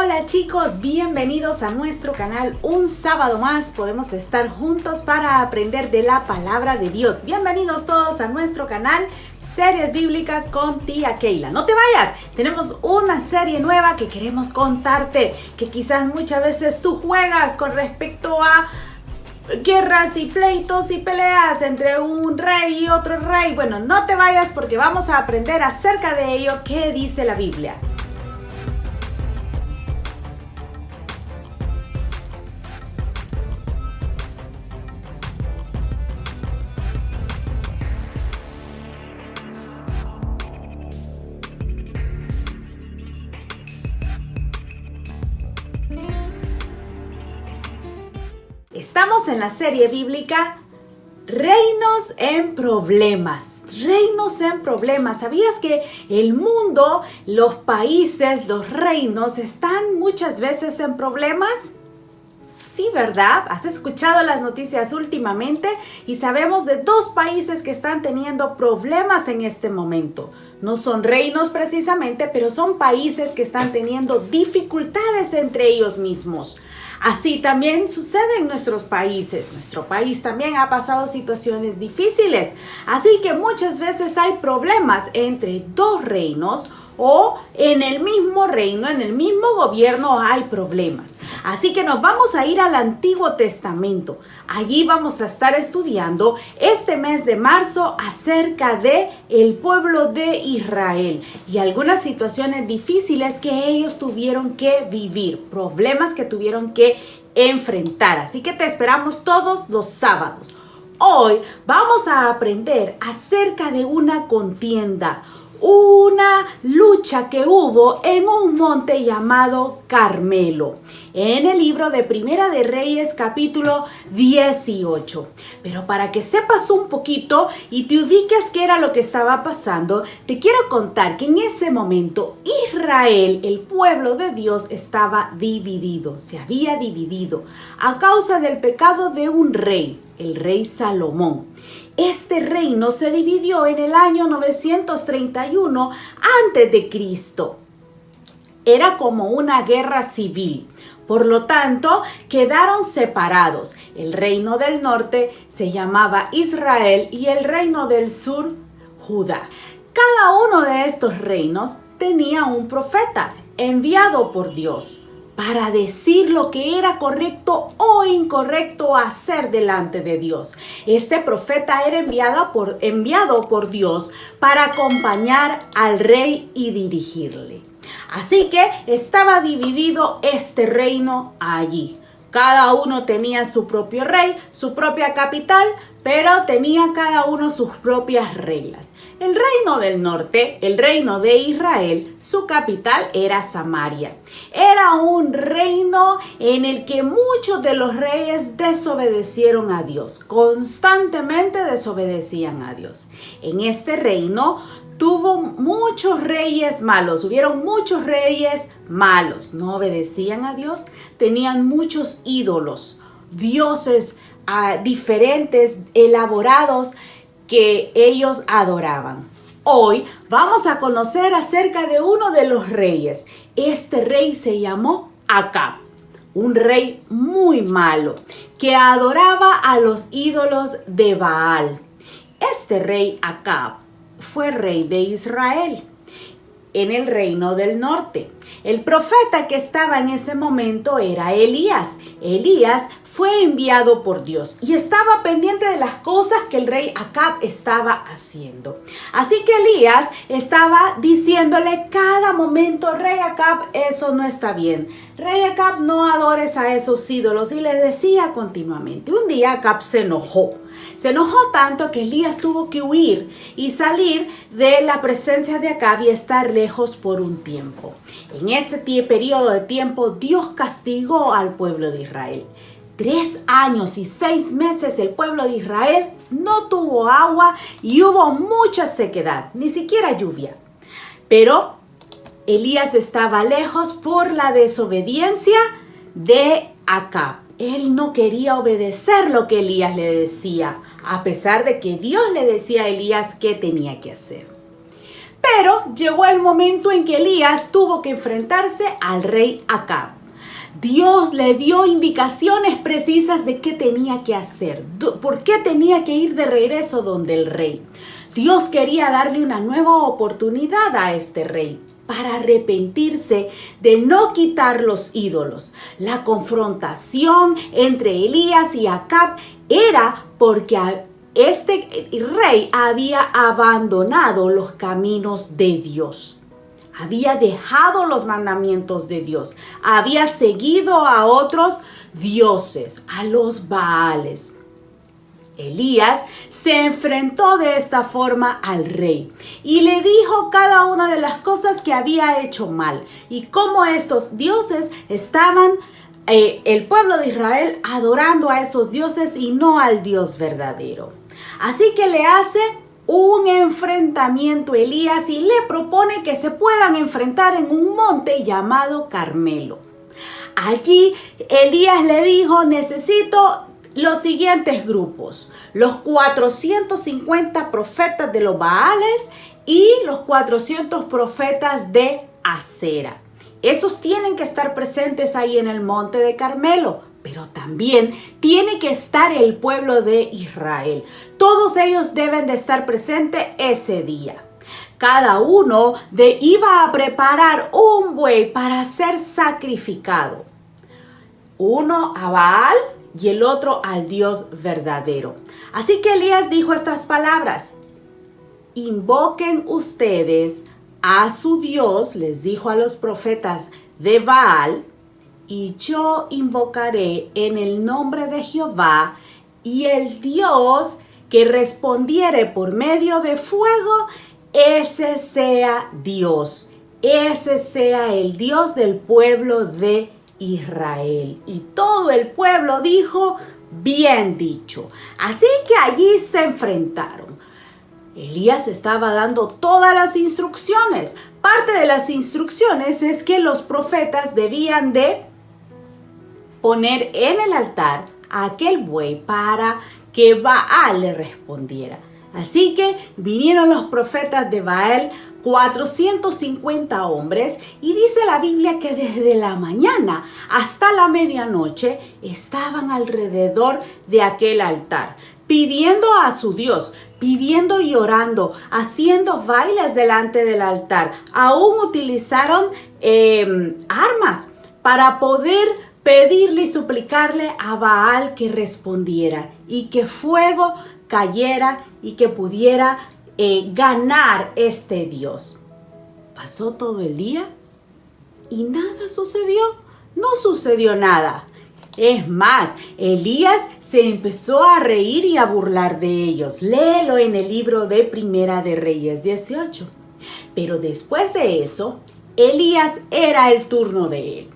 Hola chicos, bienvenidos a nuestro canal. Un sábado más podemos estar juntos para aprender de la palabra de Dios. Bienvenidos todos a nuestro canal Series Bíblicas con tía Keila. No te vayas, tenemos una serie nueva que queremos contarte, que quizás muchas veces tú juegas con respecto a guerras y pleitos y peleas entre un rey y otro rey. Bueno, no te vayas porque vamos a aprender acerca de ello. ¿Qué dice la Biblia? Estamos en la serie bíblica Reinos en Problemas. Reinos en Problemas. ¿Sabías que el mundo, los países, los reinos están muchas veces en problemas? Sí, ¿verdad? ¿Has escuchado las noticias últimamente? Y sabemos de dos países que están teniendo problemas en este momento. No son reinos precisamente, pero son países que están teniendo dificultades entre ellos mismos. Así también sucede en nuestros países. Nuestro país también ha pasado situaciones difíciles. Así que muchas veces hay problemas entre dos reinos o en el mismo reino, en el mismo gobierno hay problemas. Así que nos vamos a ir al Antiguo Testamento. Allí vamos a estar estudiando este mes de marzo acerca de el pueblo de Israel y algunas situaciones difíciles que ellos tuvieron que vivir, problemas que tuvieron que enfrentar. Así que te esperamos todos los sábados. Hoy vamos a aprender acerca de una contienda, una lucha que hubo en un monte llamado Carmelo, en el libro de Primera de Reyes, capítulo 18. Pero para que sepas un poquito y te ubiques qué era lo que estaba pasando, te quiero contar que en ese momento Israel, el pueblo de Dios, estaba dividido, se había dividido a causa del pecado de un rey, el rey Salomón. Este reino se dividió en el año 931 a.C. Era como una guerra civil. Por lo tanto, quedaron separados. El reino del norte se llamaba Israel y el reino del sur, Judá. Cada uno de estos reinos tenía un profeta enviado por Dios para decir lo que era correcto o incorrecto hacer delante de Dios. Este profeta era enviado por Dios para acompañar al rey y dirigirle. Así que estaba dividido este reino allí. Cada uno tenía su propio rey, su propia capital, pero tenía cada uno sus propias reglas. El reino del norte, el reino de Israel, su capital era Samaria. Era un reino en el que muchos de los reyes desobedecieron a Dios. Constantemente desobedecían a Dios. En este reino tuvo muchos reyes malos. Hubieron muchos reyes malos. No obedecían a Dios. Tenían muchos ídolos, dioses diferentes, elaborados, que ellos adoraban. Hoy vamos a conocer acerca de uno de los reyes. Este rey se llamó Acab, un rey muy malo que adoraba a los ídolos de Baal. Este rey Acab fue rey de Israel en el reino del norte. El profeta que estaba en ese momento era Elías. Elías fue enviado por Dios y estaba pendiente de las cosas que el rey Acab estaba haciendo. Así que Elías estaba diciéndole cada momento: rey Acab, eso no está bien. Rey Acab, no adores a esos ídolos. Y le decía continuamente. Un día Acab se enojó. Se enojó tanto que Elías tuvo que huir y salir de la presencia de Acab y estar lejos por un tiempo. En ese periodo de tiempo, Dios castigó al pueblo de Israel. 3 años y 6 meses el pueblo de Israel no tuvo agua y hubo mucha sequedad, ni siquiera lluvia. Pero Elías estaba lejos por la desobediencia de Acab. Él no quería obedecer lo que Elías le decía, a pesar de que Dios le decía a Elías qué tenía que hacer. Pero llegó el momento en que Elías tuvo que enfrentarse al rey Acab. Dios le dio indicaciones precisas de qué tenía que hacer, por qué tenía que ir de regreso donde el rey. Dios quería darle una nueva oportunidad a este rey para arrepentirse de no quitar los ídolos. La confrontación entre Elías y Acab era porque este rey había abandonado los caminos de Dios. Había dejado los mandamientos de Dios. Había seguido a otros dioses, a los Baales. Elías se enfrentó de esta forma al rey y le dijo cada una de las cosas que había hecho mal y cómo estos dioses estaban, el pueblo de Israel, adorando a esos dioses y no al Dios verdadero. Así que le hace un enfrentamiento Elías y le propone que se puedan enfrentar en un monte llamado Carmelo. Allí Elías le dijo: necesito los siguientes grupos: los 450 profetas de los Baales y los 400 profetas de Acera. Esos tienen que estar presentes ahí en el monte de Carmelo. Pero también tiene que estar el pueblo de Israel. Todos ellos deben de estar presentes ese día. Cada uno iba a preparar un buey para ser sacrificado. Uno a Baal y el otro al Dios verdadero. Así que Elías dijo estas palabras: invoquen ustedes a su Dios, les dijo a los profetas de Baal, y yo invocaré en el nombre de Jehová, y el Dios que respondiere por medio de fuego, ese sea Dios, ese sea el Dios del pueblo de Israel. Y todo el pueblo dijo: bien dicho. Así que allí se enfrentaron. Elías estaba dando todas las instrucciones. Parte de las instrucciones es que los profetas debían de poner en el altar a aquel buey para que Baal le respondiera. Así que vinieron los profetas de Baal, 450 hombres, y dice la Biblia que desde la mañana hasta la medianoche estaban alrededor de aquel altar, pidiendo a su Dios, pidiendo y orando, haciendo bailes delante del altar. Aún utilizaron armas para poder pedirle y suplicarle a Baal que respondiera y que fuego cayera y que pudiera ganar este Dios. Pasó todo el día y nada sucedió. No sucedió nada. Es más, Elías se empezó a reír y a burlar de ellos. Léelo en el libro de Primera de Reyes 18. Pero después de eso, Elías era el turno de él.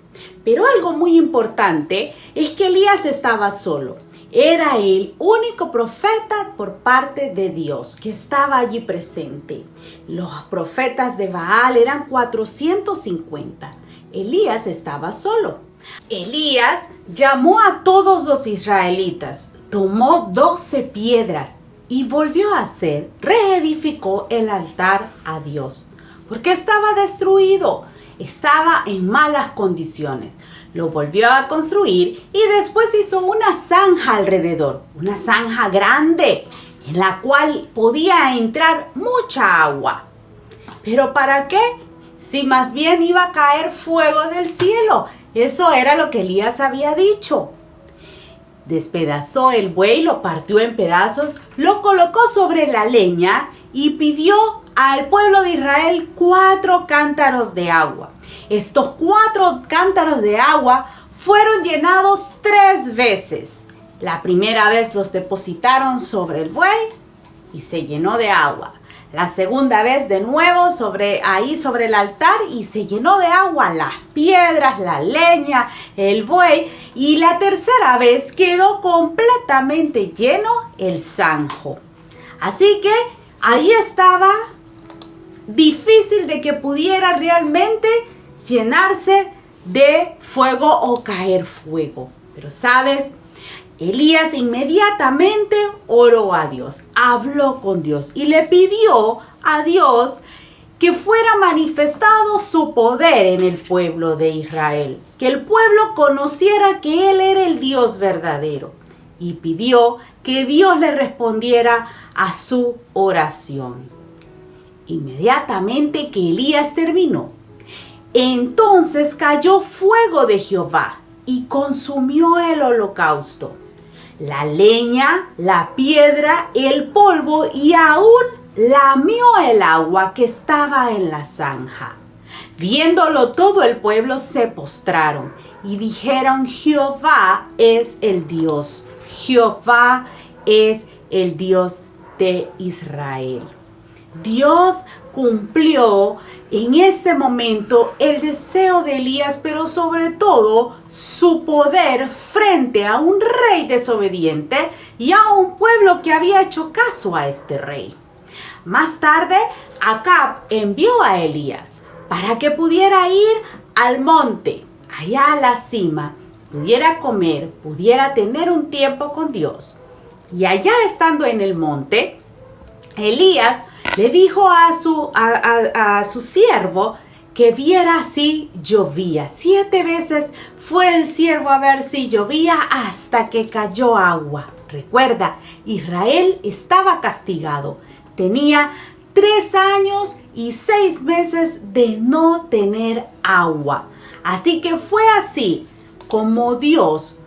Pero algo muy importante es que Elías estaba solo. Era el único profeta por parte de Dios que estaba allí presente. Los profetas de Baal eran 450. Elías estaba solo. Elías llamó a todos los israelitas, tomó 12 piedras y volvió a hacer, reedificó el altar a Dios, porque estaba destruido. Estaba en malas condiciones. Lo volvió a construir y después hizo una zanja alrededor, una zanja grande en la cual podía entrar mucha agua. ¿Pero para qué? Si más bien iba a caer fuego del cielo. Eso era lo que Elías había dicho. Despedazó el buey, lo partió en pedazos, lo colocó sobre la leña y pidió al pueblo de Israel 4 cántaros de agua. Estos 4 cántaros de agua fueron llenados 3 veces. La primera vez los depositaron sobre el buey y se llenó de agua. La segunda vez de nuevo sobre el altar y se llenó de agua las piedras, la leña, el buey. Y la tercera vez quedó completamente lleno el zanjo. Así que ahí estaba difícil de que pudiera realmente llenarse de fuego o caer fuego. Pero ¿sabes? Elías inmediatamente oró a Dios, habló con Dios y le pidió a Dios que fuera manifestado su poder en el pueblo de Israel, que el pueblo conociera que Él era el Dios verdadero, y pidió que Dios le respondiera a su oración. Inmediatamente que Elías terminó, entonces cayó fuego de Jehová y consumió el holocausto, la leña, la piedra, el polvo y aún lamió el agua que estaba en la zanja. Viéndolo todo el pueblo se postraron y dijeron: Jehová es el Dios, Jehová es el Dios de Israel. Dios cumplió en ese momento el deseo de Elías, pero sobre todo su poder frente a un rey desobediente y a un pueblo que había hecho caso a este rey. Más tarde, Acab envió a Elías para que pudiera ir al monte, allá a la cima, pudiera comer, pudiera tener un tiempo con Dios. Y allá estando en el monte, Elías le dijo a su siervo que viera si llovía. 7 veces fue el siervo a ver si llovía hasta que cayó agua. Recuerda, Israel estaba castigado. Tenía 3 años y 6 meses de no tener agua. Así que fue así como Dios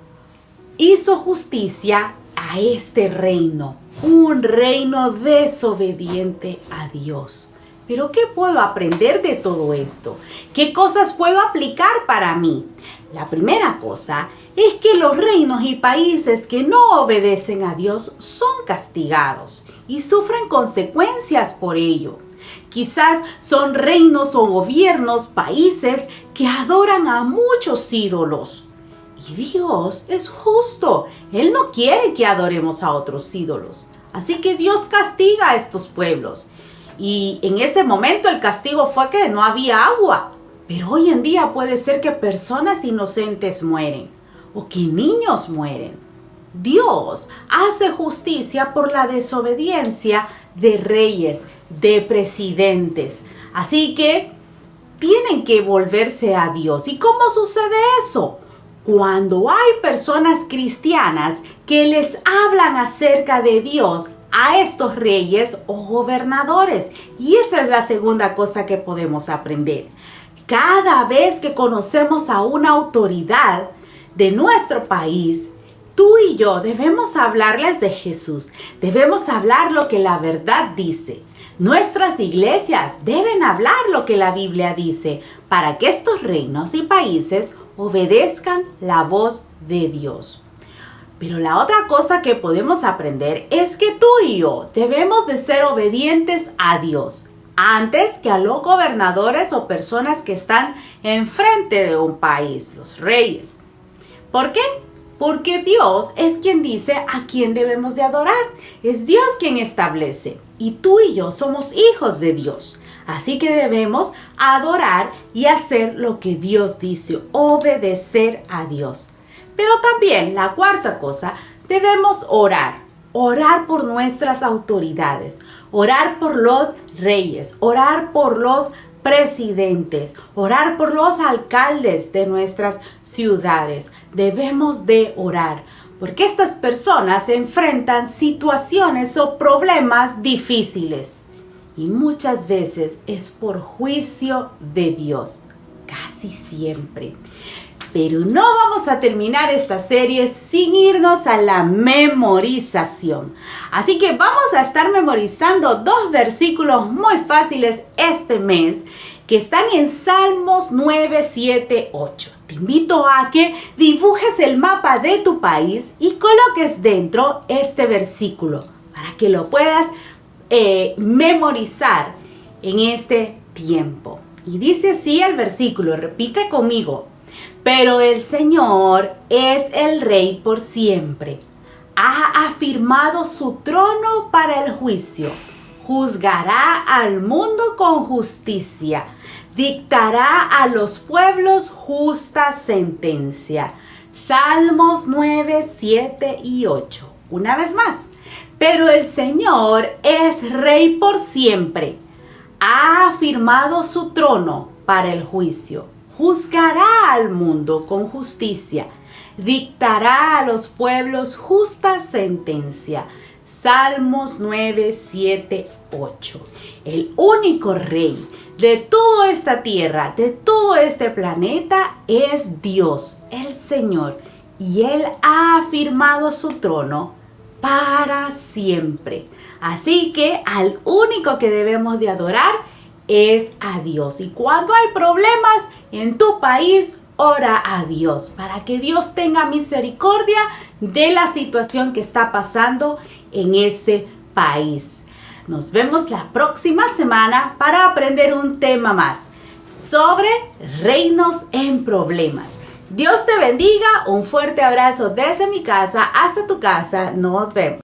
hizo justicia a este reino. Un reino desobediente a Dios. Pero ¿qué puedo aprender de todo esto? ¿Qué cosas puedo aplicar para mí? La primera cosa es que los reinos y países que no obedecen a Dios son castigados y sufren consecuencias por ello. Quizás son reinos o gobiernos, países que adoran a muchos ídolos. Y Dios es justo. Él no quiere que adoremos a otros ídolos. Así que Dios castiga a estos pueblos. Y en ese momento el castigo fue que no había agua. Pero hoy en día puede ser que personas inocentes mueren o que niños mueren. Dios hace justicia por la desobediencia de reyes, de presidentes. Así que tienen que volverse a Dios. ¿Y cómo sucede eso? Cuando hay personas cristianas que les hablan acerca de Dios a estos reyes o gobernadores. Y esa es la segunda cosa que podemos aprender. Cada vez que conocemos a una autoridad de nuestro país, tú y yo debemos hablarles de Jesús. Debemos hablar lo que la verdad dice. Nuestras iglesias deben hablar lo que la Biblia dice para que estos reinos y países obedezcan la voz de Dios. Pero la otra cosa que podemos aprender es que tú y yo debemos de ser obedientes a Dios antes que a los gobernadores o personas que están enfrente de un país, los reyes. ¿Por qué? Porque Dios es quien dice a quién debemos de adorar. Es Dios quien establece. Y tú y yo somos hijos de Dios. Así que debemos adorar y hacer lo que Dios dice, obedecer a Dios. Pero también la cuarta cosa, debemos orar. Orar por nuestras autoridades, orar por los reyes, orar por los presidentes, orar por los alcaldes de nuestras ciudades. Debemos de orar porque estas personas enfrentan situaciones o problemas difíciles. Y muchas veces es por juicio de Dios, casi siempre. Pero no vamos a terminar esta serie sin irnos a la memorización. Así que vamos a estar memorizando 2 versículos muy fáciles este mes que están en Salmos 9, 7, 8. Te invito a que dibujes el mapa de tu país y coloques dentro este versículo para que lo puedas memorizar en este tiempo. Y dice así el versículo, repite conmigo. Pero el Señor es el Rey por siempre. Ha afirmado su trono para el juicio. Juzgará al mundo con justicia. Dictará a los pueblos justa sentencia. Salmos 9, 7 y 8. Una vez más. Pero el Señor es Rey por siempre. ha afirmado su trono para el juicio. Juzgará al mundo con justicia. Dictará a los pueblos justa sentencia. Salmos 9, 7, 8. El único rey de toda esta tierra, de todo este planeta, es Dios, el Señor. Y Él ha afirmado su trono para siempre. Así que al único que debemos de adorar es a Dios. Y cuando hay problemas en tu país, ora a Dios para que Dios tenga misericordia de la situación que está pasando en este país. Nos vemos la próxima semana para aprender un tema más sobre reinos en problemas. Dios te bendiga, un fuerte abrazo desde mi casa hasta tu casa. Nos vemos.